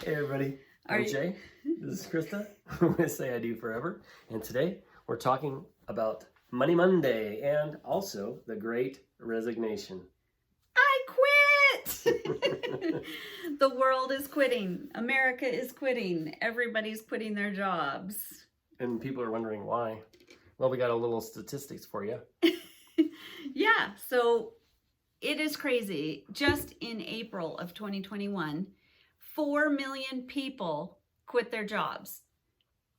Hey everybody, I'm Jay. This is Krista with Say I Do Forever. And today we're talking about Money Monday and also the Great Resignation. I quit! The world is quitting. America is quitting. Everybody's quitting their jobs. And people are wondering why. Well, we got a little statistics for you. Yeah, so it is crazy. Just in April of 2021, 4 million people quit their jobs.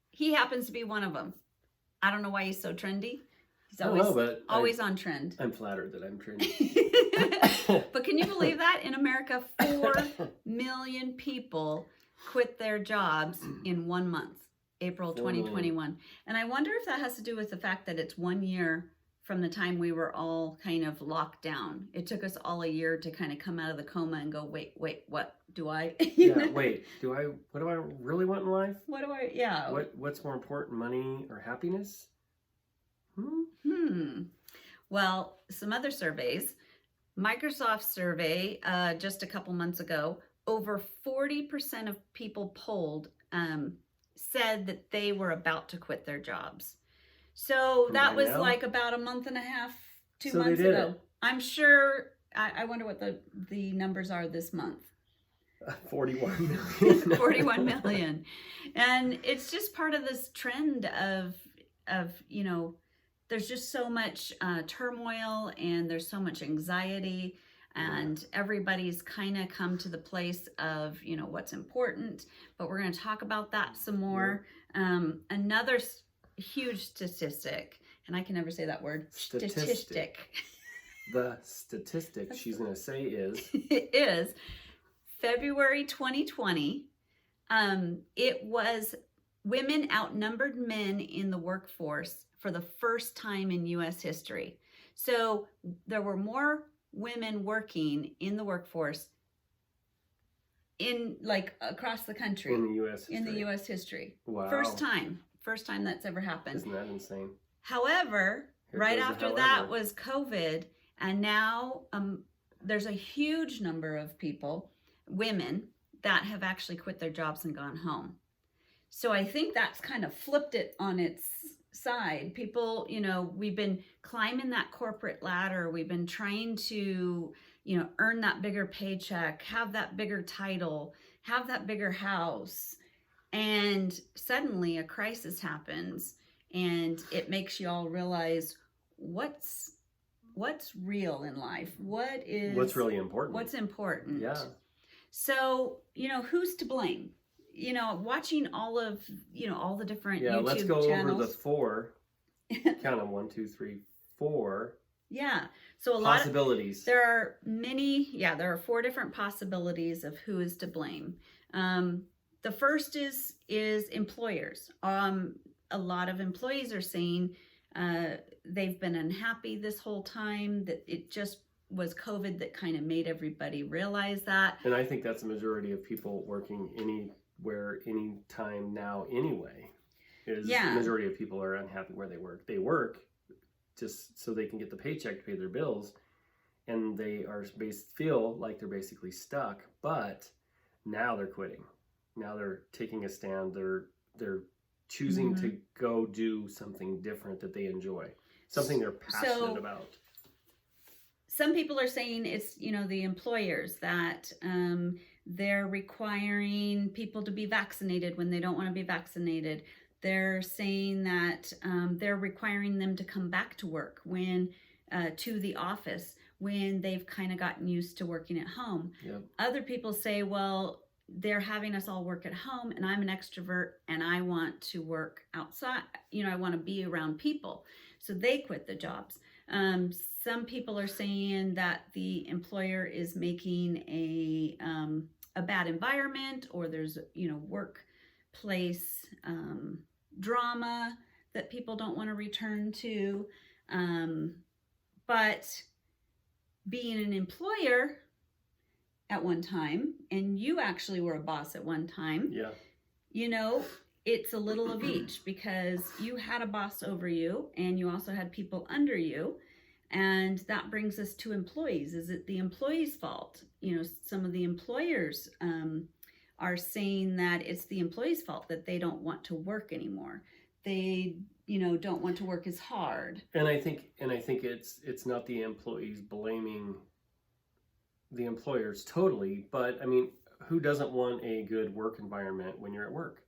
He happens to be one of them. I don't know why he's so trendy. He's always on trend. I'm flattered that I'm trendy. But can you believe that? In America, 4 million people quit their jobs in 1 month, April 2021. And I wonder if that has to do with the fact that it's 1 year from the time we were all kind of locked down. It took us all a year to kind of come out of the coma and go, wait, what do I? What do I really want in life? What's more important, money or happiness? Well, some other surveys. Microsoft survey just a couple months ago, over 40% of people polled said that they were about to quit their jobs. So that was like about a month and a half, 2 months ago. I'm sure. I wonder what the numbers are this month. 41 million. 41 million. And it's just part of this trend of there's just so much turmoil and there's so much anxiety, and everybody's kind of come to the place of, what's important. But we're going to talk about that some more. Another huge statistic, and I can never say that word. Statistic. The statistic she's going to say is February 2020. It was women outnumbered men in the workforce for the first time in U.S. history. So there were more women working in the workforce across the country. In the U.S. history. Wow. First time that's ever happened. Isn't that insane? However, right after that was COVID, and now there's a huge number of people, women, that have actually quit their jobs and gone home. So I think that's kind of flipped it on its side. People, we've been climbing that corporate ladder. We've been trying to, earn that bigger paycheck, have that bigger title, have that bigger house. And suddenly a crisis happens, and it makes you all realize what's real in life. What's really important? What's important. Yeah. So, who's to blame? Watching all of, all the different YouTube channels. Let's go over the 4. Count them, 1, 2, 3, 4. Yeah. So possibilities. There are many. Yeah, there are 4 different possibilities of who is to blame. The first is employers. A lot of employees are saying they've been unhappy this whole time, that it just was COVID that kind of made everybody realize that. And I think that's a majority of people working anywhere, anytime now anyway. The majority of people are unhappy where they work. They work just so they can get the paycheck to pay their bills, and they feel like they're basically stuck, but now they're quitting. Now they're taking a stand. They're choosing to go do something different that they enjoy, something they're passionate about. Some people are saying it's, the employers that they're requiring people to be vaccinated when they don't want to be vaccinated. They're saying that they're requiring them to come back to work to the office when they've kind of gotten used to working at home. Yep. Other people say, well, they're having us all work at home, and I'm an extrovert and I want to work outside. I want to be around people. So they quit the jobs. Some people are saying that the employer is making a bad environment, or there's, workplace drama that people don't want to return to. But being an employer at one time, and you actually were a boss at one time. Yeah. It's a little of each, because you had a boss over you and you also had people under you. And that brings us to employees. Is it the employee's fault? Some of the employers are saying that it's the employee's fault that they don't want to work anymore. They, don't want to work as hard. And I think it's not the employees blaming the employers totally, but I mean, who doesn't want a good work environment when you're at work?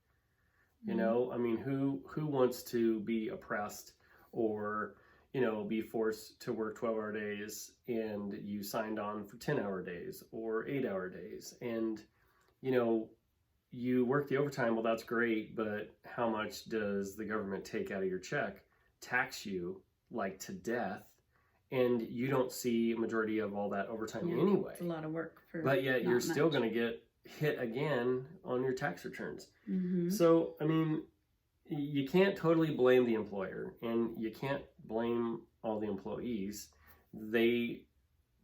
I mean, who wants to be oppressed or, be forced to work 12-hour days and you signed on for 10-hour days or 8-hour days, and, you work the overtime? Well, that's great, but how much does the government take out of your check, tax you like to death, and you don't see a majority of all that overtime anyway? It's a lot of work for, but yet you're still going to get hit again on your tax returns. Mm-hmm. So, I mean, you can't totally blame the employer, and you can't blame all the employees. They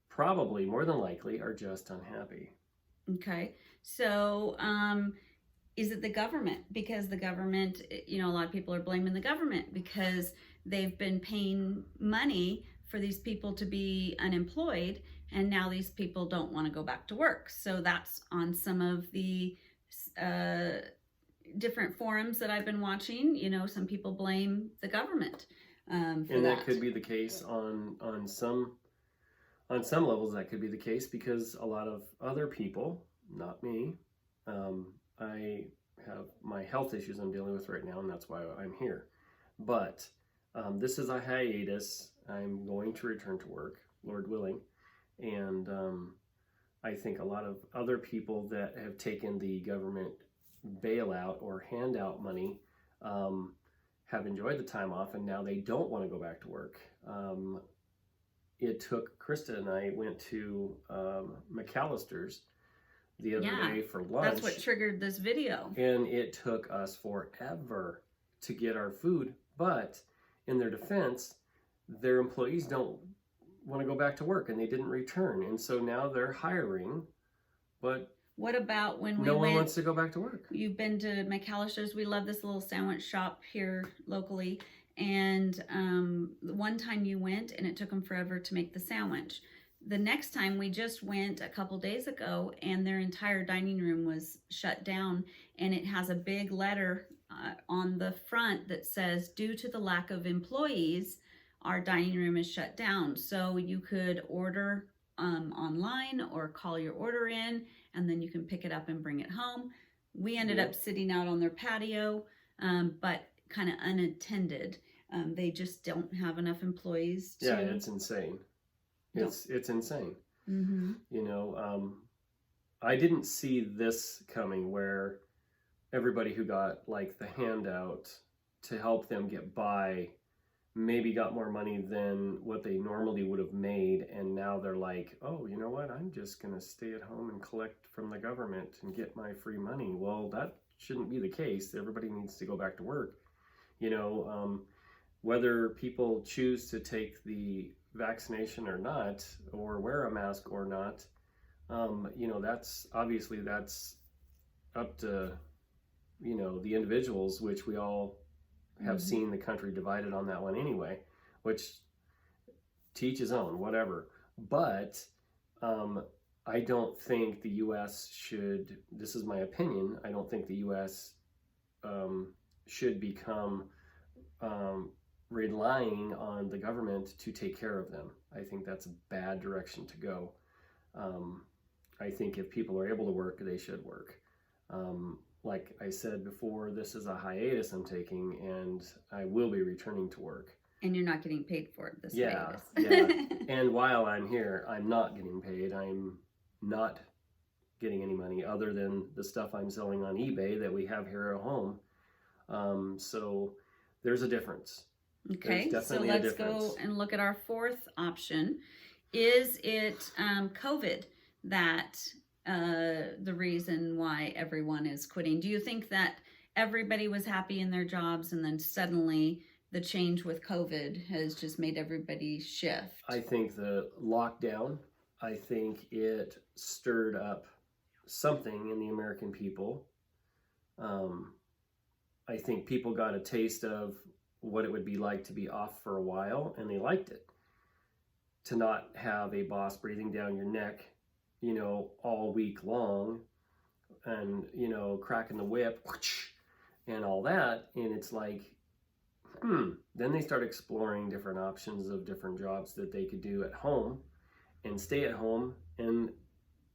probably, more than likely, are just unhappy. Okay. So, is it the government? Because the government, a lot of people are blaming the government because they've been paying money for these people to be unemployed, and now these people don't want to go back to work. So that's on some of the different forums that I've been watching. Some people blame the government for and that could be the case on some levels. That could be the case because a lot of other people, not me, I have my health issues I'm dealing with right now, and that's why I'm here. But this is a hiatus. I'm going to return to work, Lord willing. And I think a lot of other people that have taken the government bailout or handout money have enjoyed the time off, and now they don't want to go back to work. It took Krista and I went to McAllister's the other day for lunch. That's what triggered this video. And it took us forever to get our food. But in their defense, their employees don't want to go back to work, and they didn't return. And so now they're hiring, but what about when no one wants to go back to work? You've been to McAllister's. We love this little sandwich shop here locally. And one time you went and it took them forever to make the sandwich. The next time we just went a couple days ago, and their entire dining room was shut down, and it has a big letter on the front that says, due to the lack of employees, our dining room is shut down. So you could order online or call your order in, and then you can pick it up and bring it home. We ended up sitting out on their patio, but kind of unattended. They just don't have enough employees to... Yeah, it's insane. It's insane. Mm-hmm. I didn't see this coming, where everybody who got like the handout to help them get by maybe got more money than what they normally would have made, and now they're like, oh, you know what, I'm just gonna stay at home and collect from the government and get my free money. Well, that shouldn't be the case. Everybody needs to go back to work. Whether people choose to take the vaccination or not, or wear a mask or not, that's up to the individuals, which we all have seen the country divided on that one anyway, which teach his own, whatever. But I don't think the U.S. should, this is my opinion, I don't think the U.S. Should become relying on the government to take care of them. I think that's a bad direction to go. I think if people are able to work, they should work. Like I said before, this is a hiatus I'm taking, and I will be returning to work. And you're not getting paid for it this hiatus. And while I'm here, I'm not getting paid. I'm not getting any money other than the stuff I'm selling on eBay that we have here at home. So there's a difference. Okay, so let's go and look at our fourth option. Is it COVID that the reason why everyone is quitting? Do you think that everybody was happy in their jobs, and then suddenly the change with COVID has just made everybody shift? I think the lockdown, I think it stirred up something in the American people. I think people got a taste of what it would be like to be off for a while, and they liked it. To not have a boss breathing down your neck, all week long, and cracking the whip and all that. And it's like, then they start exploring different options of different jobs that they could do at home and stay at home and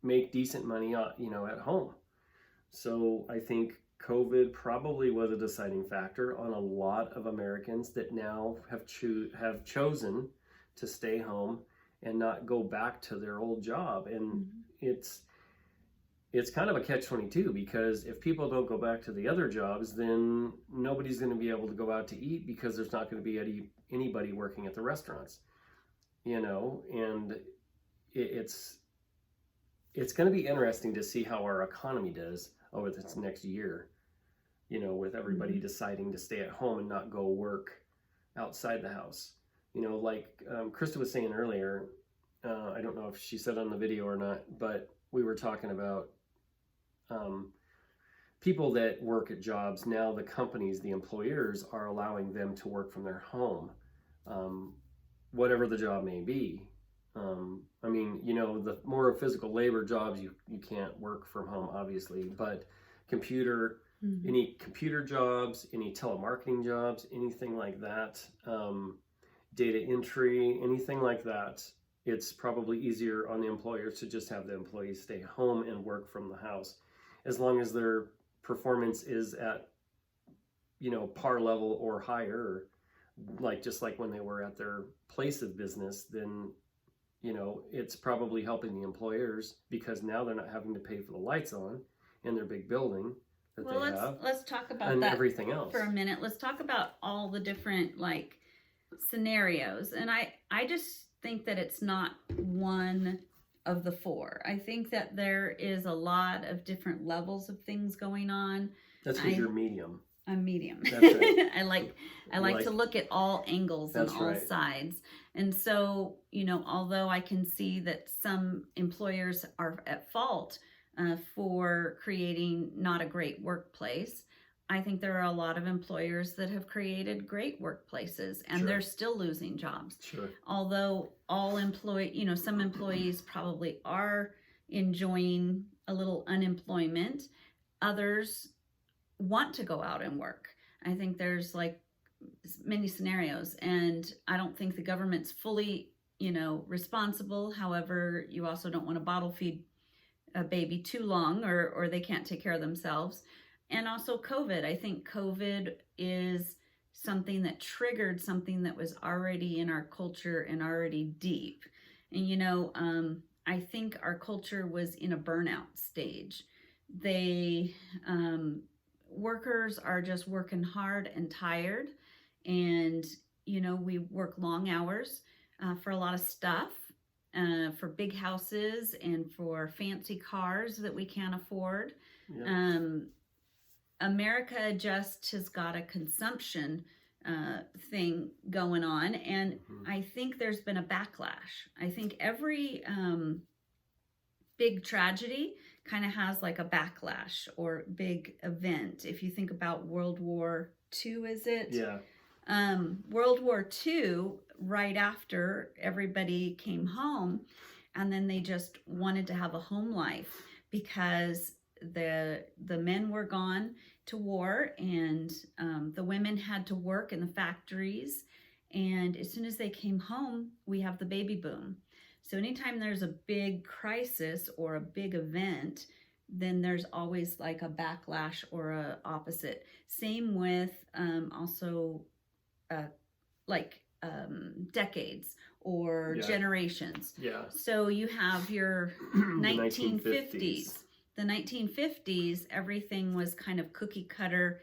make decent money, at home. So I think COVID probably was a deciding factor on a lot of Americans that now have chosen to stay home and not go back to their old job. And it's kind of a catch-22, because if people don't go back to the other jobs, then nobody's going to be able to go out to eat, because there's not going to be anybody working at the restaurants, and it's going to be interesting to see how our economy does over this next year, with everybody deciding to stay at home and not go work outside the house. Like Krista was saying earlier, I don't know if she said on the video or not, but we were talking about people that work at jobs. Now the companies, the employers, are allowing them to work from their home, whatever the job may be. The more physical labor jobs, you can't work from home, obviously, but any computer jobs, any telemarketing jobs, anything like that, data entry, anything like that, it's probably easier on the employers to just have the employees stay home and work from the house, as long as their performance is at, par level or higher, just like when they were at their place of business. Then it's probably helping the employers, because now they're not having to pay for the lights on in their big building that they have. Let's talk about and that everything else for a minute. Let's talk about all the different scenarios. And I just think that it's not one of the four. I think that there is a lot of different levels of things going on. That's because you're medium. I'm medium. That's right. I like to look at all angles and all sides. And so, although I can see that some employers are at fault for creating not a great workplace, I think there are a lot of employers that have created great workplaces, and they're still losing jobs. Sure. Although some employees probably are enjoying a little unemployment, others want to go out and work. I think there's many scenarios, and I don't think the government's fully, responsible. However, you also don't want to bottle feed a baby too long, or they can't take care of themselves. And also COVID. I think COVID is something that triggered something that was already in our culture and already deep. And, I think our culture was in a burnout stage. Workers are just working hard and tired. And, we work long hours for a lot of stuff, for big houses and for fancy cars that we can't afford. Yeah. America just has got a consumption thing going on, and I think there's been a backlash. I think every big tragedy kind of has a backlash or big event. If you think about World War II, is it? Yeah. World War II, right after everybody came home, and then they just wanted to have a home life, because the men were gone to war, and the women had to work in the factories. And as soon as they came home, we have the baby boom. So anytime there's a big crisis or a big event, then there's always a backlash or a opposite. Same with also decades or generations. Yeah. So you have your 1950s. The 1950s, everything was kind of cookie cutter,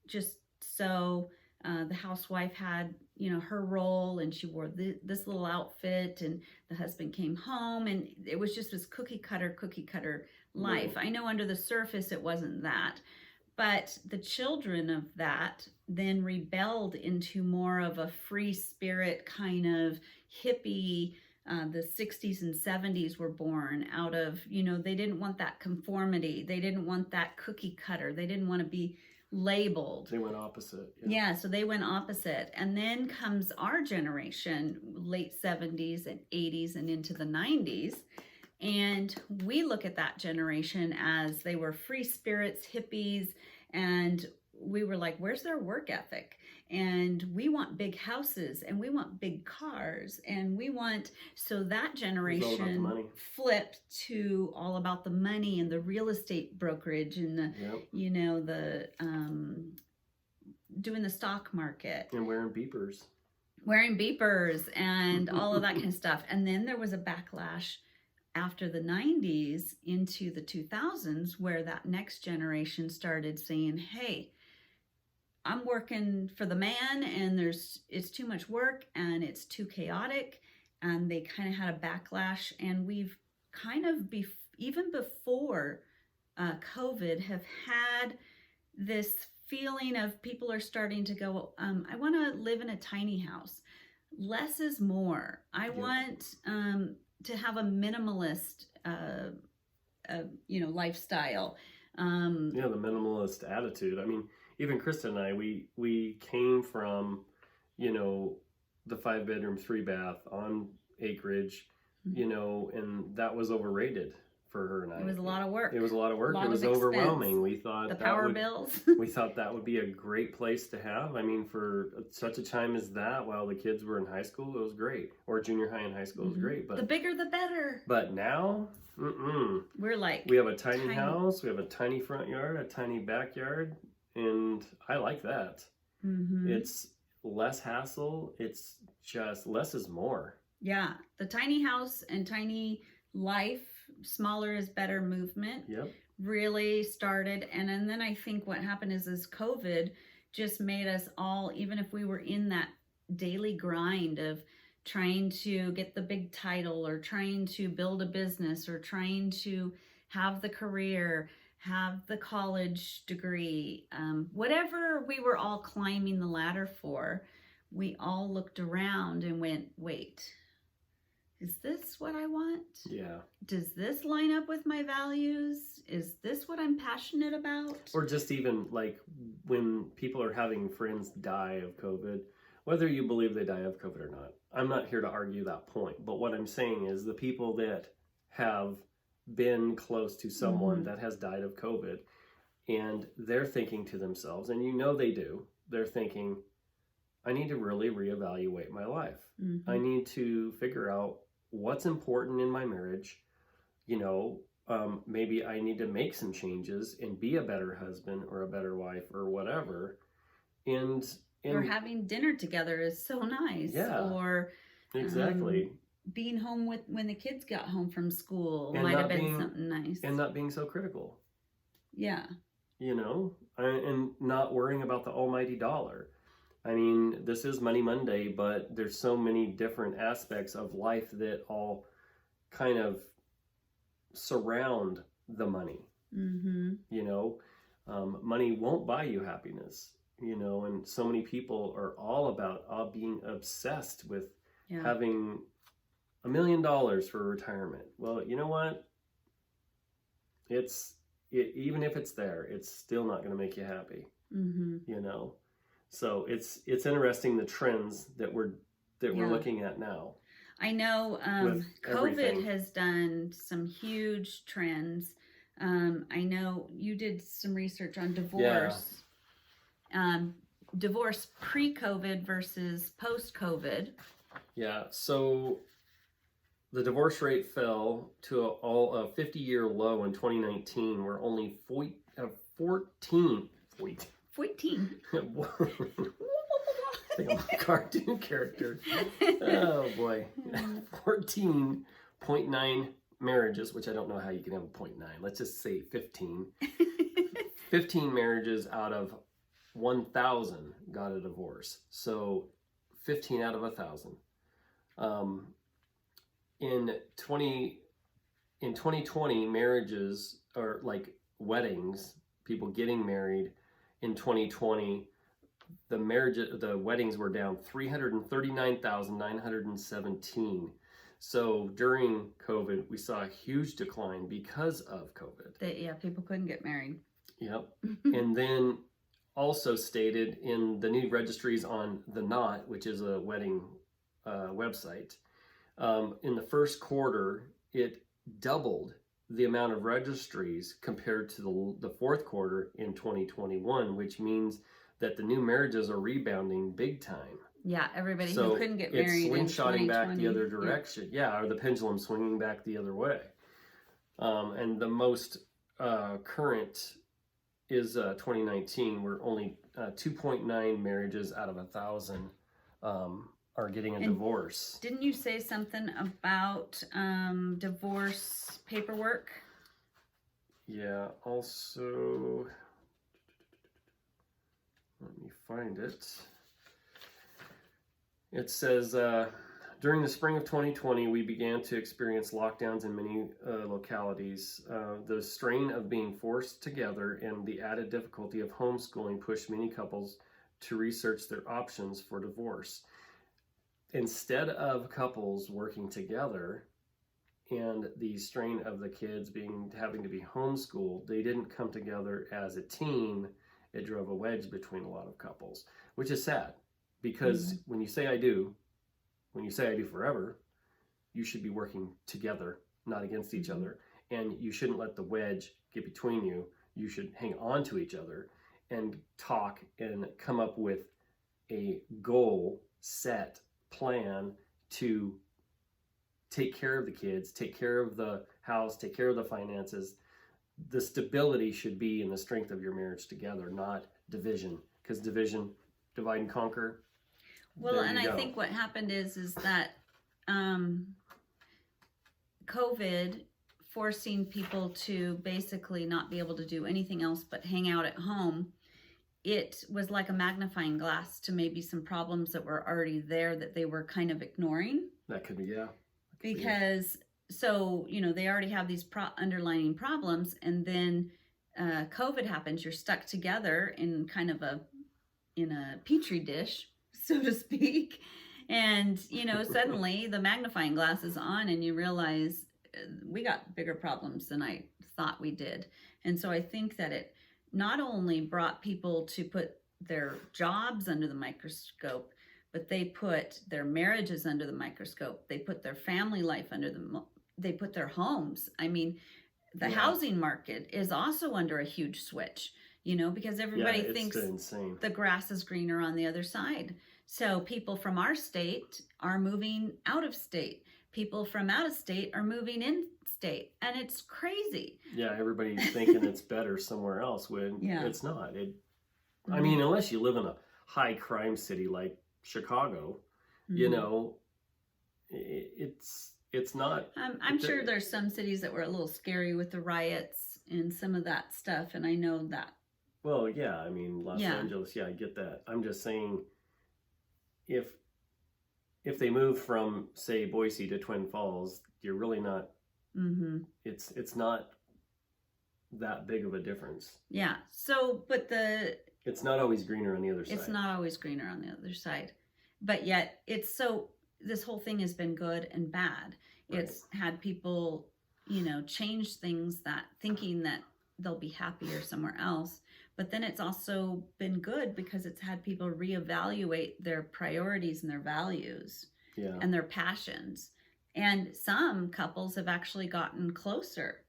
just so the housewife had, her role, and she wore this little outfit, and the husband came home, and it was just this cookie cutter life. I know under the surface it wasn't that, but the children of that then rebelled into more of a free spirit kind of hippie. The 60s and 70s were born out of, they didn't want that conformity. They didn't want that cookie cutter. They didn't want to be labeled. They went opposite. Yeah, so they went opposite. And then comes our generation, late 70s and 80s and into the 90s. And we look at that generation as they were free spirits, hippies, and we were like, where's their work ethic? And we want big houses, and we want big cars, and we want, so that generation flipped to all about the money and the real estate brokerage and the, you know, the doing the stock market. And wearing beepers and all of that kind of stuff. And then there was a backlash after the 90s into the 2000s where that next generation started saying, hey, I'm working for the man and it's too much work and it's too chaotic. And they kind of had a backlash. And we've kind of, even before COVID, have had this feeling of people are starting to go, I want to live in a tiny house. Less is more. I want to have a minimalist, lifestyle. The minimalist attitude. I mean, even Krista and I, we came from, the 5-bedroom, 3-bath on acreage, and that was overrated for her and I. It was a lot of work. It was overwhelming. We thought the power bills. We thought that would be a great place to have. I mean, for such a time as that, while the kids were in high school, it was great. Or junior high and high school, it was great. But the bigger, the better. But now, we're like, we have a tiny house, we have a tiny front yard, a tiny backyard, and I like that. It's less hassle. It's just less is more. Yeah, the tiny house and tiny life, smaller is better movement. Really started. And then I think what happened is COVID just made us all, even if we were in that daily grind of trying to get the big title or trying to build a business or trying to have the career, have the college degree, whatever we were all climbing the ladder for, we all looked around and went, wait, is this what I want? Yeah. Does this line up with my values? Is this what I'm passionate about? Or just even like when people are having friends die of COVID, whether you believe they die of COVID or not, I'm not here to argue that point. But what I'm saying is the people that have been close to someone that has died of COVID, and they're thinking to themselves, and they do, they're thinking, I need to really reevaluate my life. I need to figure out what's important in my marriage. Maybe I need to make some changes and be a better husband or a better wife or whatever. And or having dinner together is so nice. Yeah. Or exactly. Being home when the kids got home from school might have been something nice. And not being so critical. Yeah. And not worrying about the almighty dollar. I mean, this is Money Monday, but there's so many different aspects of life that all kind of surround the money. Money won't buy you happiness, and so many people are all about being obsessed with having $1 million for retirement. Well, you know what? Even if it's there, it's still not going to make you happy. So it's interesting the trends that we're looking at now. I know COVID has done some huge trends. I know you did some research on divorce. Divorce pre-COVID versus post-COVID. Yeah, so the divorce rate fell to a 50-year low in 2019, where only 14. Like a cartoon character. Oh boy. 14.9 marriages, which I don't know how you can have a 0.9. Let's just say 15. 15 marriages out of 1,000 got a divorce. So 15 out of 1,000. In 2020, marriages, or like weddings, people getting married in 2020, the weddings were down 339,917. So during COVID, we saw a huge decline because of COVID. People couldn't get married. Yep. And then also stated in the new registries on The Knot, which is a wedding website, in the first quarter, it doubled the amount of registries compared to the fourth quarter in 2021, which means that the new marriages are rebounding big time. Yeah, everybody who couldn't get married in 2020. It's slingshotting back the other direction. Yeah, or the pendulum swinging back the other way. And the most current is 2019, where only 2.9 marriages out of 1,000 are getting a divorce. Didn't you say something about divorce paperwork? Yeah, also, let me find it. It says, during the spring of 2020, we began to experience lockdowns in many localities. The strain of being forced together and the added difficulty of homeschooling pushed many couples to research their options for divorce. Instead of couples working together and the strain of the kids having to be homeschooled, they didn't come together as a team. It drove a wedge between a lot of couples, which is sad, because when you say I do forever, you should be working together, not against each other. And you shouldn't let the wedge get between you. You should hang on to each other and talk and come up with a goal set plan to take care of the kids, take care of the house, take care of the finances. The stability should be in the strength of your marriage together, not division, because division, divide and conquer. Well, and I think what happened is that COVID forcing people to basically not be able to do anything else but hang out at home, it was like a magnifying glass to maybe some problems that were already there that they were kind of ignoring. That could be, yeah. Because, so, they already have these underlying problems, and then COVID happens. You're stuck together in kind of in a petri dish, so to speak. And, suddenly the magnifying glass is on and you realize we got bigger problems than I thought we did. And so I think that it not only brought people to put their jobs under the microscope, but they put their marriages under the microscope. They put their family life they put their homes. I mean, the housing market is also under a huge switch, because everybody thinks the grass is greener on the other side. So people from our state are moving out of state. People from out of state are moving in state. And it's crazy. Yeah, everybody's thinking it's better somewhere else when it's not. I mean, unless you live in a high crime city like Chicago, it's not. I'm sure there's some cities that were a little scary with the riots and some of that stuff, and I know that. Well, yeah, I mean, Los Angeles, I get that. I'm just saying, if they move from, say, Boise to Twin Falls, you're really not. It's not that big of a difference. Yeah. So, but it's not always greener on the other side. It's not always greener on the other side, but yet this whole thing has been good and bad. Right. It's had people, change things thinking that they'll be happier somewhere else. But then it's also been good because it's had people reevaluate their priorities and their values and their passions. And some couples have actually gotten closer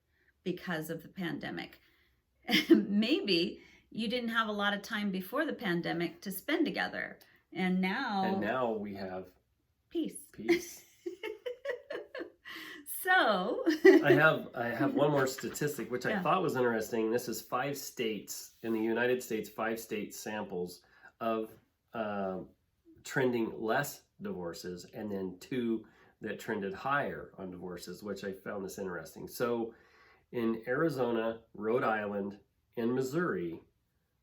because of the pandemic. Maybe you didn't have a lot of time before the pandemic to spend together. And now we have peace. So I have one more statistic, which I thought was interesting. This is 5 states in the United States, 5-state samples of trending less divorces, and then 2 that trended higher on divorces, which I found this interesting. So in Arizona, Rhode Island, and Missouri,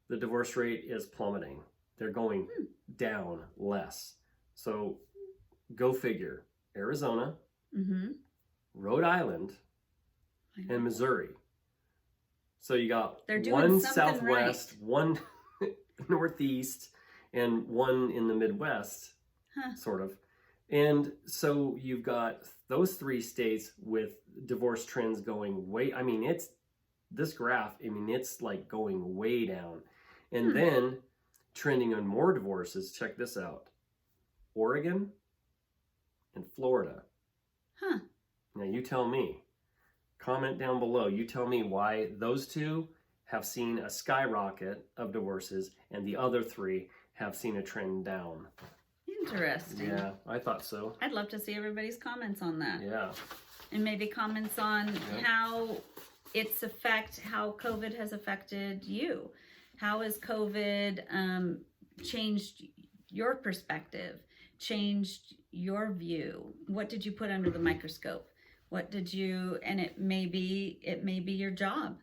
the divorce rate is plummeting. They're going down less. So go figure. Arizona, Rhode Island, and Missouri. So you got one southwest, one northeast, and one in the Midwest, sort of. And so you've got those 3 states with divorce trends going way, this graph, it's like going way down. And then trending on more divorces, check this out. Oregon and Florida. Now you tell me, Comment down below. You tell me why those two have seen a skyrocket of divorces and the other three have seen a trend down. Interesting. Yeah, I thought so. I'd love to see everybody's comments on that. Yeah. And maybe comments on how COVID has affected you. How has COVID changed your perspective, changed your view? What did you put under the microscope? What did you, and it may be your job.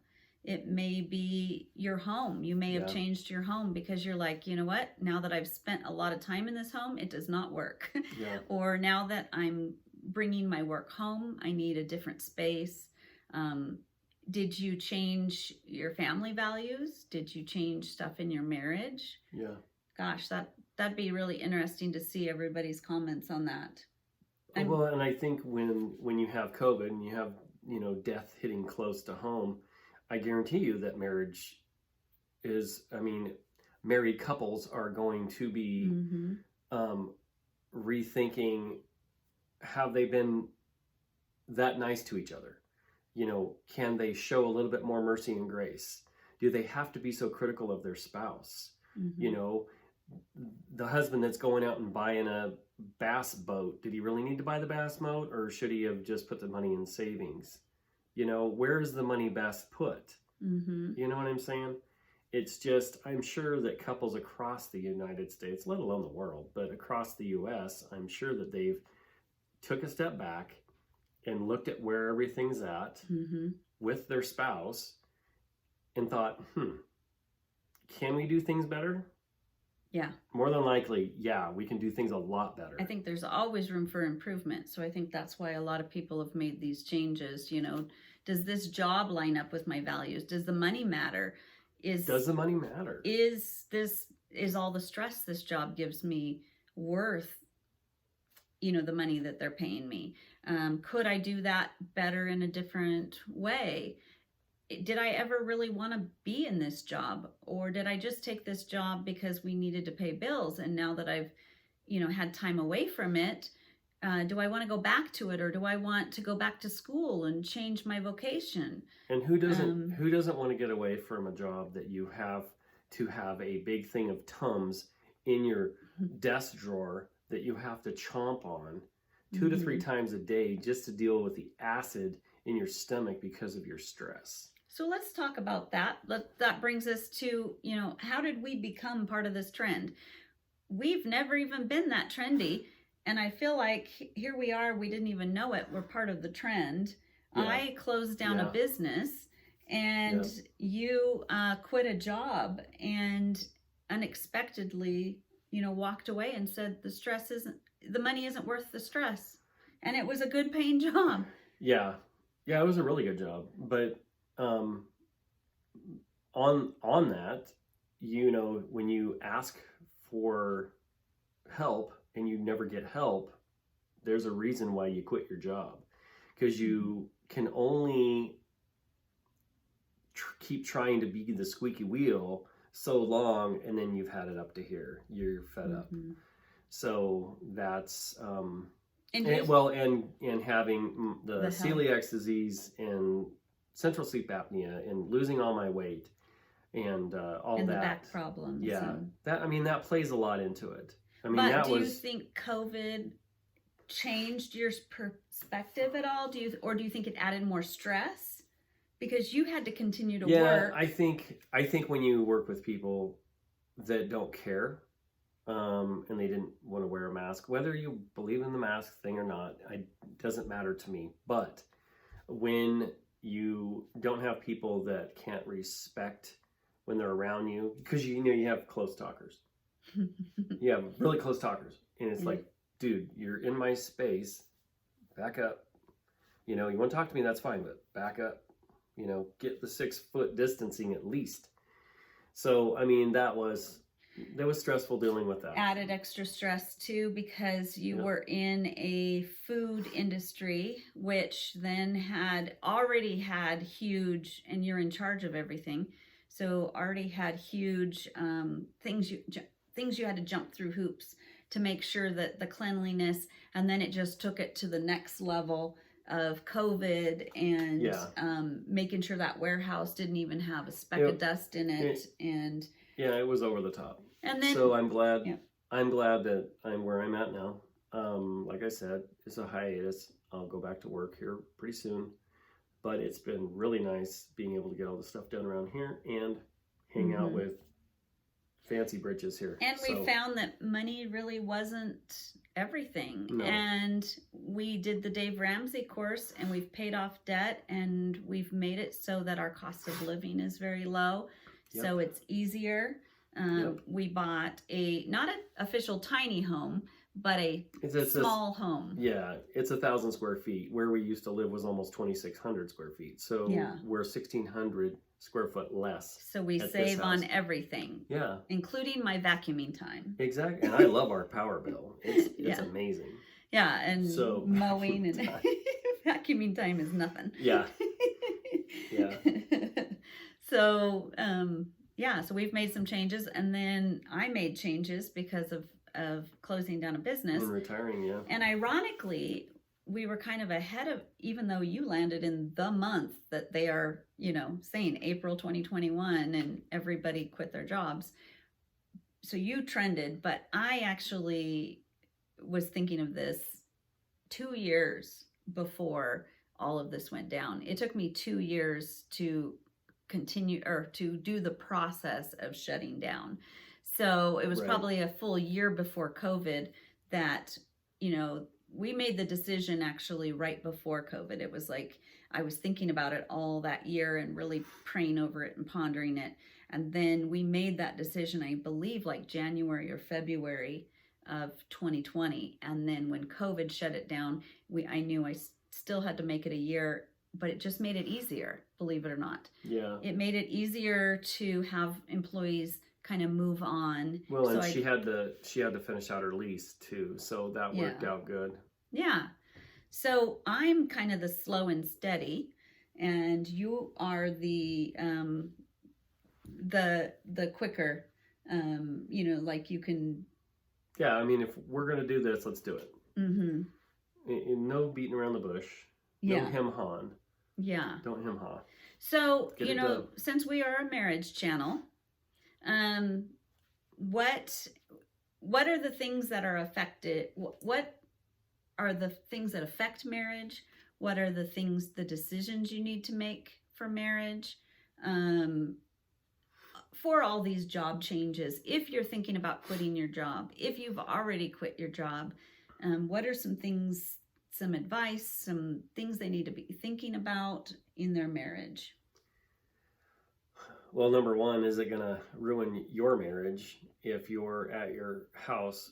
It may be your home. You may have changed your home because you're like, you know what? Now that I've spent a lot of time in this home, it does not work. Yeah. Or now that I'm bringing my work home, I need a different space. Did you change your family values? Did you change stuff in your marriage? Yeah. Gosh, that'd be really interesting to see everybody's comments on that. Well, and I think when you have COVID and you have, death hitting close to home, I guarantee you that marriage is, married couples are going to be rethinking, have they been that nice to each other? Can they show a little bit more mercy and grace? Do they have to be so critical of their spouse? The husband that's going out and buying a bass boat, did he really need to buy the bass boat, or should he have just put the money in savings? Where's the money best put? You know what I'm saying? It's just, I'm sure that couples across the United States, let alone the world, but across the U.S., I'm sure that they've took a step back and looked at where everything's at with their spouse and thought, can we do things better? Yeah. More than likely, we can do things a lot better. I think there's always room for improvement. So I think that's why a lot of people have made these changes. Does this job line up with my values? Does the money matter? Does the money matter? Is all the stress this job gives me worth, the money that they're paying me? Could I do that better in a different way? Did I ever really want to be in this job? Or did I just take this job because we needed to pay bills? And now that I've, had time away from it, do I want to go back to it? Or do I want to go back to school and change my vocation? And who doesn't want to get away from a job that you have to have a big thing of Tums in your desk drawer that you have to chomp on 2 to 3 times a day just to deal with the acid in your stomach because of your stress? So let's talk about that. That brings us to, how did we become part of this trend? We've never even been that trendy. And I feel like here we are, we didn't even know it. We're part of the trend. Yeah. I closed down a business and you quit a job and unexpectedly, walked away and said the money isn't worth the stress. And it was a good paying job. Yeah. Yeah, it was a really good job. But on that, when you ask for help and you never get help, there's a reason why you quit your job, because you can only keep trying to be the squeaky wheel so long, and then you've had it up to here. You're fed up. So that's and having the celiac disease and central sleep apnea and losing all my weight and all and that. And the back problems. Yeah, that plays a lot into it. But do you think COVID changed your perspective at all? Do you think it added more stress because you had to continue to work? Yeah, I think when you work with people that don't care, and they didn't want to wear a mask, whether you believe in the mask thing or not, it doesn't matter to me. But when you don't have people that can't respect when they're around you, because you have close talkers. You have really close talkers, and it's like, dude, you're in my space, back up. You want to talk to me, that's fine, but back up. Get the 6 foot distancing at least. So that was stressful dealing with that. Added extra stress too, because you were in a food industry, which then had already had huge, and you're in charge of everything, so already had huge things you had to jump through hoops to make sure that the cleanliness, and then it just took it to the next level of COVID and making sure that warehouse didn't even have a speck of dust in it. And yeah, it was over the top. And then, so I'm glad. Yeah. I'm glad that I'm where I'm at now. Like I said, it's a hiatus. I'll go back to work here pretty soon. But it's been really nice being able to get all the stuff done around here and hang out with fancy britches here. And we found that money really wasn't everything. No. And we did the Dave Ramsey course, and we've paid off debt, and we've made it so that our cost of living is very low. Yep. So it's easier. We bought not an official tiny home, but a small home. Yeah, it's 1,000 square feet. Where we used to live was almost 2,600 square feet. So we're 1,600 square foot less. So we save on everything. Yeah. Including my vacuuming time. Exactly. And I love our power bill. It's amazing. Yeah, and mowing and vacuuming time is nothing. Yeah. Yeah. So, so we've made some changes, and then I made changes because of closing down a business. And retiring, yeah. And ironically, we were kind of ahead of, even though you landed in the month that they are, saying April 2021 and everybody quit their jobs. So you trended, but I actually was thinking of this 2 years before all of this went down. It took me 2 years to continue or to do the process of shutting down. So it was probably a full year before COVID that, we made the decision actually right before COVID. It was like I was thinking about it all that year and really praying over it and pondering it. And then we made that decision, I believe, like January or February of 2020. And then when COVID shut it down, I knew I still had to make it a year, but it just made it easier, believe it or not. Yeah. It made it easier to have employees kind of move on. Well, and she had to finish out her lease too, so that worked out good. Yeah. So I'm kind of the slow and steady, and you are the quicker. Like you can. Yeah, I mean, if we're gonna do this, let's do it. Mm-hmm. No beating around the bush. No hem-hawing. Yeah. Don't hem-haw. So since we are a marriage channel. What are the things that are affected? What are the things that affect marriage? What are the decisions you need to make for marriage? For all these job changes, if you're thinking about quitting your job, if you've already quit your job, what are some things, some advice, some things they need to be thinking about in their marriage? Well, number one, is it going to ruin your marriage if you're at your house,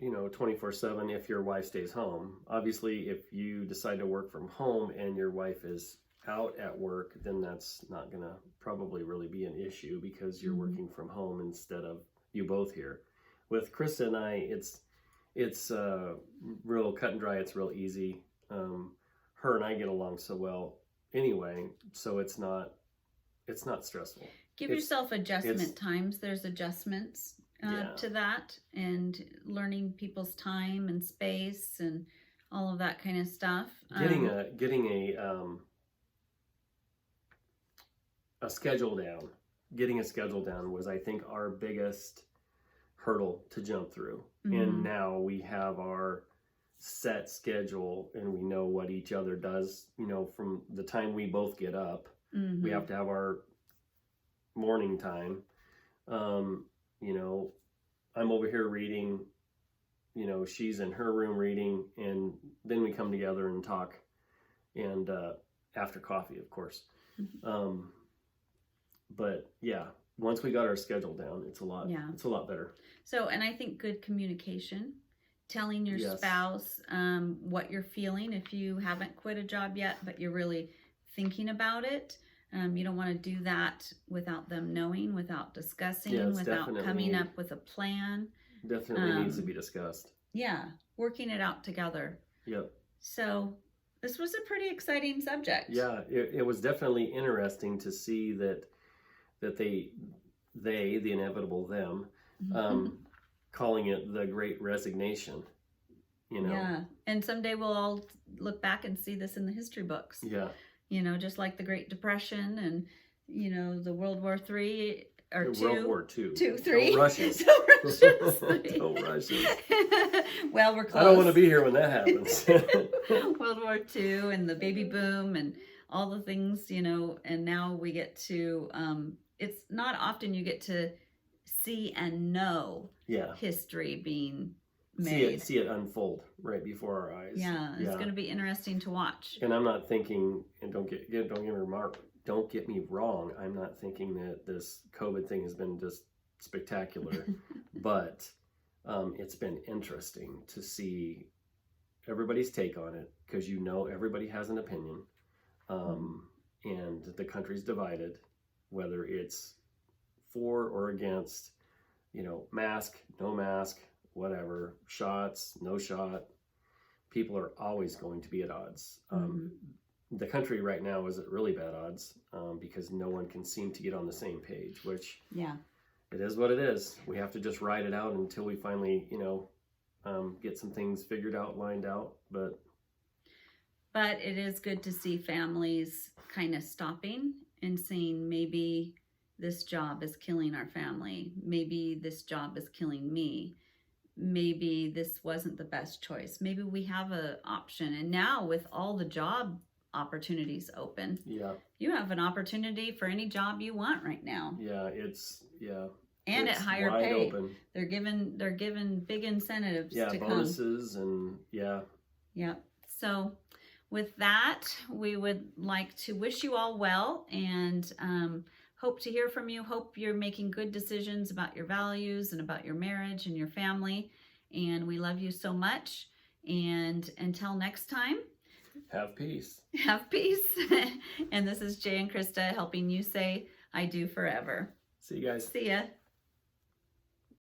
24/7 if your wife stays home? Obviously, if you decide to work from home and your wife is out at work, then that's not going to probably really be an issue because you're working from home instead of you both here. With Krista and I, it's real cut and dry. It's real easy. Her and I get along so well anyway, so it's not stressful. Give yourself adjustment times. There's adjustments to that, and learning people's time and space and all of that kind of stuff. Getting a schedule down. Getting a schedule down was, I think, our biggest hurdle to jump through. Mm-hmm. And now we have our set schedule, and we know what each other does. From the time we both get up. Mm-hmm. We have to have our morning time. I'm over here reading, she's in her room reading, and then we come together and talk, and after coffee, of course. Mm-hmm. But yeah, once we got our schedule down, it's a lot better. So, and I think good communication, telling your spouse what you're feeling if you haven't quit a job yet, but you're really thinking about it. You don't want to do that without them knowing, without discussing, without coming up with a plan. Definitely needs to be discussed. Yeah, working it out together. Yep. So this was a pretty exciting subject. Yeah, it was definitely interesting to see that they, the inevitable them, calling it the Great Resignation. you know. Yeah, and someday we'll all look back and see this in the history books. Yeah. You know, just like the Great Depression and, you know, the World War III or World War II. 2, 3. Don't rush it. Don't rush it. Don't rush it. Well, we're close. I don't want to be here when that happens. World War II and the baby boom and all the things, you know, and now we get to, it's not often you get to see and know history being made. See it unfold right before our eyes. Yeah, it's going to be interesting to watch. And I'm not thinking, and don't get me wrong, I'm not thinking that this COVID thing has been just spectacular, but it's been interesting to see everybody's take on it, because you know everybody has an opinion, and the country's divided, whether it's for or against, you know, mask, no mask, whatever, shots, no shot. People are always going to be at odds. The country right now is at really bad odds, because no one can seem to get on the same page, which it is what it is. We have to just ride it out until we finally, you know, get some things figured out, lined out. But it is good to see families kind of stopping and saying, maybe this job is killing our family. Maybe this job is killing me. Maybe this wasn't the best choice. Maybe we have an option. And now with all the job opportunities open, you have an opportunity for any job you want right now. And at higher pay. Open. They're given big incentives to bonuses come. And So with that, we would like to wish you all well, and hope to hear from you. Hope you're making good decisions about your values and about your marriage and your family. And we love you so much. And until next time, have peace. Have peace. And this is Jay and Krista helping you say, I do forever. See you guys. See ya.